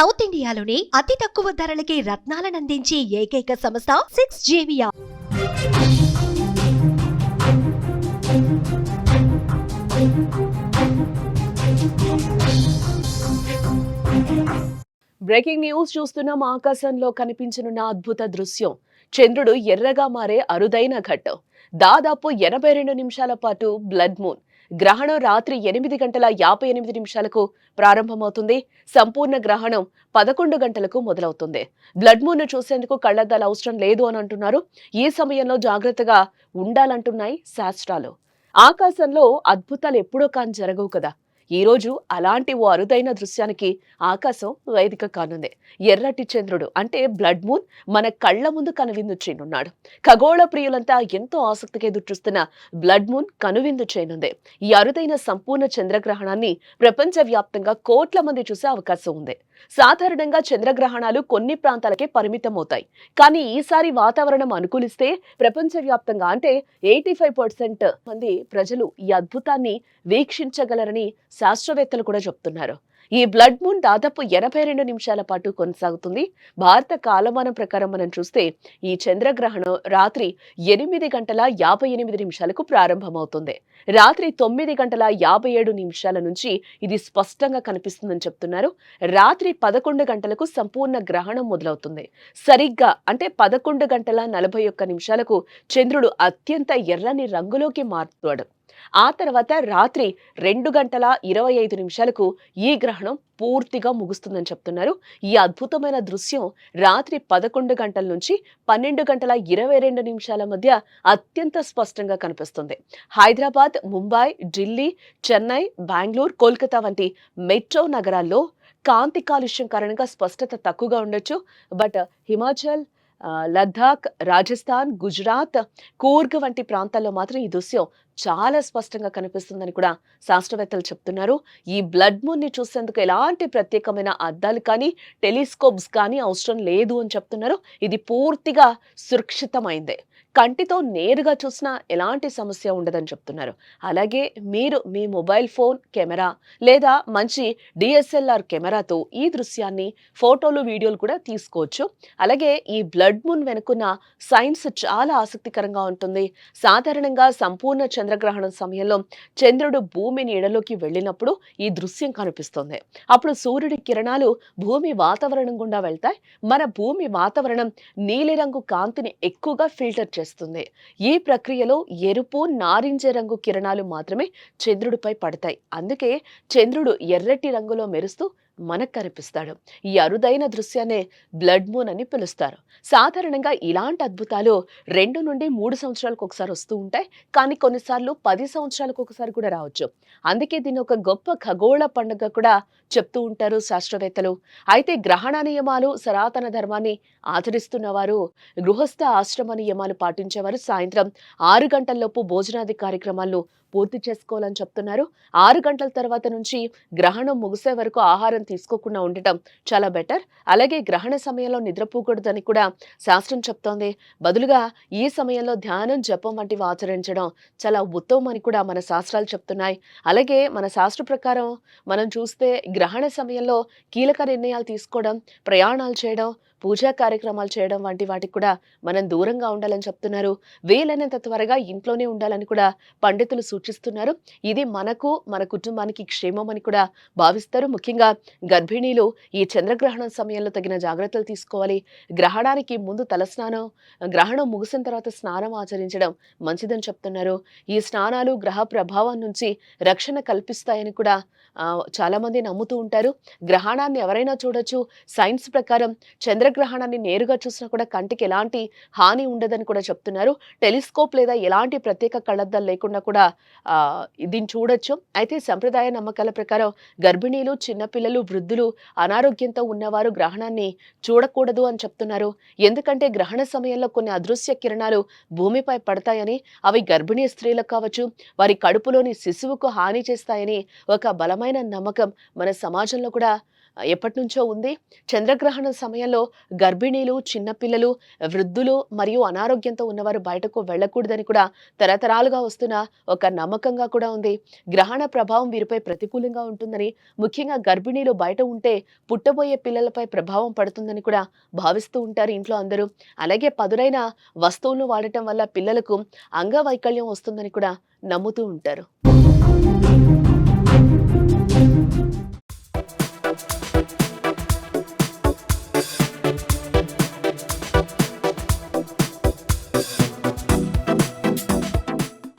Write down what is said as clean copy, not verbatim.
South ఇండియాలోని అతి తక్కువ ధరలకి రత్నాలనందించే ఏకైక సంస్థ 6JVR. బ్రేకింగ్ న్యూస్ చూస్తున్నాం. ఆకాశంలో కనిపించనున్న అద్భుత దృశ్యం చంద్రుడు ఎర్రగా మారే అరుదైన ఘట్టం. దాదాపు 82 నిమిషాల పాటు బ్లడ్ మూన్ గ్రహణం రాత్రి 8:58 ప్రారంభమవుతుంది. సంపూర్ణ గ్రహణం 11 గంటలకు మొదలవుతుంది. బ్లడ్ మూన్ ను చూసేందుకు కళ్లద్దాలు అవసరం లేదు అని అంటున్నారు. ఈ సమయంలో జాగ్రత్తగా ఉండాలంటున్నాయి శాస్త్రాలు. ఆకాశంలో అద్భుతాలు ఎప్పుడో కాని జరగవు కదా. ఈ రోజు అలాంటి ఓ అరుదైన దృశ్యానికి ఆకాశం వేదిక కానుంది. ఎర్రటి చంద్రుడు అంటే బ్లడ్ మూన్ మన కళ్ల ముందు కనువిందు చేయనున్నాడు. ఖగోళ ప్రియులంతా ఎంతో ఆసక్తిగా ఎదురుచూస్తున్న బ్లడ్ మూన్ కనువిందు చేయనుంది. ఈ అరుదైన సంపూర్ణ చంద్రగ్రహణాన్ని ప్రపంచ వ్యాప్తంగా కోట్ల మంది చూసే అవకాశం ఉంది. సాధారణంగా చంద్రగ్రహణాలు కొన్ని ప్రాంతాలకే పరిమితమవుతాయి. కానీ ఈసారి వాతావరణం అనుకూలిస్తే ప్రపంచవ్యాప్తంగా అంటే 85% మంది ప్రజలు ఈ అద్భుతాన్ని వీక్షించగలరని శాస్త్రవేత్తలు కూడా చెప్తున్నారు. ఈ బ్లడ్ మూన్ దాదాపు 82 నిమిషాల పాటు కొనసాగుతుంది. భారత కాలమానం ప్రకారం మనం చూస్తే ఈ చంద్రగ్రహణం రాత్రి 8:58 ప్రారంభమవుతుంది. రాత్రి 9:57 నుంచి ఇది స్పష్టంగా కనిపిస్తుందని చెప్తున్నారు. రాత్రి 11 గంటలకు సంపూర్ణ గ్రహణం మొదలవుతుంది. సరిగ్గా అంటే 11:41 చంద్రుడు అత్యంత ఎర్రని రంగులోకి మారుతాడు. ఆ తర్వాత రాత్రి 2:25 ఈ గ్రహణం పూర్తిగా ముగుస్తుందని చెప్తున్నారు. ఈ అద్భుతమైన దృశ్యం రాత్రి 11 గంటల నుంచి 12:22 మధ్య అత్యంత స్పష్టంగా కనిపిస్తుంది. హైదరాబాద్, ముంబై, ఢిల్లీ, చెన్నై, బెంగళూరు, కోల్కతా వంటి మెట్రో నగరాల్లో కాంతి కాలుష్యం కారణంగా స్పష్టత తక్కువగా ఉండొచ్చు. బట్ హిమాచల్, లద్దాఖ్, రాజస్థాన్, గుజరాత్, కూర్గ్ వంటి ప్రాంతాల్లో మాత్రం ఈ దృశ్యం చాలా స్పష్టంగా కనిపిస్తుందని కూడా శాస్త్రవేత్తలు చెప్తున్నారు. ఈ బ్లడ్ మూన్ ని చూసేందుకు ఎలాంటి ప్రత్యేకమైన అద్దాలు కానీ టెలిస్కోప్స్ కానీ అవసరం లేదు అని చెప్తున్నారు. ఇది పూర్తిగా సురక్షితమైందే. కంటితో నేరుగా చూసినా ఎలాంటి సమస్య ఉండదని చెప్తున్నారు. అలాగే మీరు మీ మొబైల్ ఫోన్ కెమెరా లేదా మంచి DSLR కెమెరాతో ఈ దృశ్యాన్ని ఫోటోలు, వీడియోలు కూడా తీసుకోవచ్చు. అలాగే ఈ బ్లడ్ మూన్ వెనుకున్న సైన్స్ చాలా ఆసక్తికరంగా ఉంటుంది. సాధారణంగా సంపూర్ణ చంద్రగ్రహణం సమయంలో చంద్రుడు భూమి నీడలోకి వెళ్ళినప్పుడు ఈ దృశ్యం కనిపిస్తుంది. అప్పుడు సూర్యుడి కిరణాలు భూమి వాతావరణం గుండా వెళ్తాయి. మన భూమి వాతావరణం నీలిరంగు కాంతిని ఎక్కువగా ఫిల్టర్ చేస్తుంది. ఈ ప్రక్రియలో ఎరుపు, నారింజ రంగు కిరణాలు మాత్రమే చంద్రుడిపై పడతాయి. అందుకే చంద్రుడు ఎర్రటి రంగులో మెరుస్తూ మనకు కనిపిస్తాడు. ఈ అరుదైన దృశ్యాన్ని బ్లడ్ మూన్ అని పిలుస్తారు. సాధారణంగా ఇలాంటి అద్భుతాలు 2 నుండి 3 సంవత్సరాలకు ఒకసారి వస్తూ ఉంటాయి. కానీ కొన్నిసార్లు 10 సంవత్సరాలకు ఒకసారి కూడా రావచ్చు. అందుకే దీన్ని ఒక గొప్ప ఖగోళ పండుగ కూడా చెప్తూ ఉంటారు శాస్త్రవేత్తలు. అయితే గ్రహణ నియమాలు, సనాతన ధర్మాన్ని ఆచరిస్తున్నవారు, గృహస్థ ఆశ్రమ నియమాలు పాటించేవారు సాయంత్రం 6 గంటల్లోపు భోజనాది కార్యక్రమాలను పూర్తి చేసుకోవాలని చెప్తున్నారు. 6 గంటల తర్వాత నుంచి గ్రహణం ముగిసే వరకు ఆహారం తీసుకోకుండా ఉండటం చాలా బెటర్. అలాగే గ్రహణ సమయంలో నిద్రపోకూడదని కూడా శాస్త్రం చెప్తోంది. బదులుగా ఈ సమయంలో ధ్యానం, జపం వంటివి ఆచరించడం చాలా ఉత్తమం అని కూడా మన శాస్త్రాలు చెప్తున్నాయి. అలాగే మన శాస్త్ర ప్రకారం మనం చూస్తే గ్రహణ సమయంలో కీలక నిర్ణయాలు తీసుకోవడం, ప్రయాణాలు చేయడం, పూజా కార్యక్రమాలు చేయడం వంటి వాటికి కూడా మనం దూరంగా ఉండాలని చెప్తున్నారు. వీలైనంత త్వరగా ఇంట్లోనే ఉండాలని కూడా పండితులు సూచిస్తున్నారు. ఇది మనకు, మన కుటుంబానికి క్షేమం అని కూడా భావిస్తారు. ముఖ్యంగా గర్భిణీలు ఈ చంద్రగ్రహణం సమయంలో తగిన జాగ్రత్తలు తీసుకోవాలి. గ్రహణానికి ముందు తలస్నానం, గ్రహణం ముగిసిన తర్వాత స్నానం ఆచరించడం మంచిదని చెప్తున్నారు. ఈ స్నానాలు గ్రహ ప్రభావం నుంచి రక్షణ కల్పిస్తాయని కూడా చాలా మంది నమ్ముతూ ఉంటారు. గ్రహణాన్ని ఎవరైనా చూడొచ్చు. సైన్స్ ప్రకారం చంద్రగ్రహణాన్ని నేరుగా చూసినా కూడా కంటికి ఎలాంటి హాని ఉండదని కూడా చెప్తున్నారు. టెలిస్కోప్ లేదా ఎలాంటి ప్రత్యేక కళ్లద్దాలు లేకుండా కూడా దీన్ని చూడొచ్చు. అయితే సంప్రదాయ నమ్మకాల ప్రకారం గర్భిణీలు, చిన్నపిల్లలు, వృద్ధులు, అనారోగ్యంతో ఉన్నవారు గ్రహణాన్ని చూడకూడదు అని చెప్తున్నారు. ఎందుకంటే గ్రహణ సమయంలో కొన్ని అదృశ్య కిరణాలు భూమిపై పడతాయని, అవి గర్భిణీ స్త్రీలకు కావచ్చు, వారి కడుపులోని శిశువుకు హాని చేస్తాయని ఒక బలమైన నమ్మకం మన సమాజంలో కూడా ఎప్పటినుంచో ఉంది. చంద్రగ్రహణం సమయంలో గర్భిణీలు, చిన్నపిల్లలు, వృద్ధులు మరియు అనారోగ్యంతో ఉన్నవారు బయటకు వెళ్ళకూడదని కూడా తరతరాలుగా వస్తున్న ఒక నమ్మకంగా కూడా ఉంది. గ్రహణ ప్రభావం వీరిపై ప్రతికూలంగా ఉంటుందని, ముఖ్యంగా గర్భిణీలు బయట ఉంటే పుట్టబోయే పిల్లలపై ప్రభావం పడుతుందని కూడా భావిస్తూ ఉంటారు ఇంట్లో అందరూ. అలాగే పదునైన వస్తువులను వాడటం వల్ల పిల్లలకు అంగవైకల్యం వస్తుందని కూడా నమ్ముతూ ఉంటారు.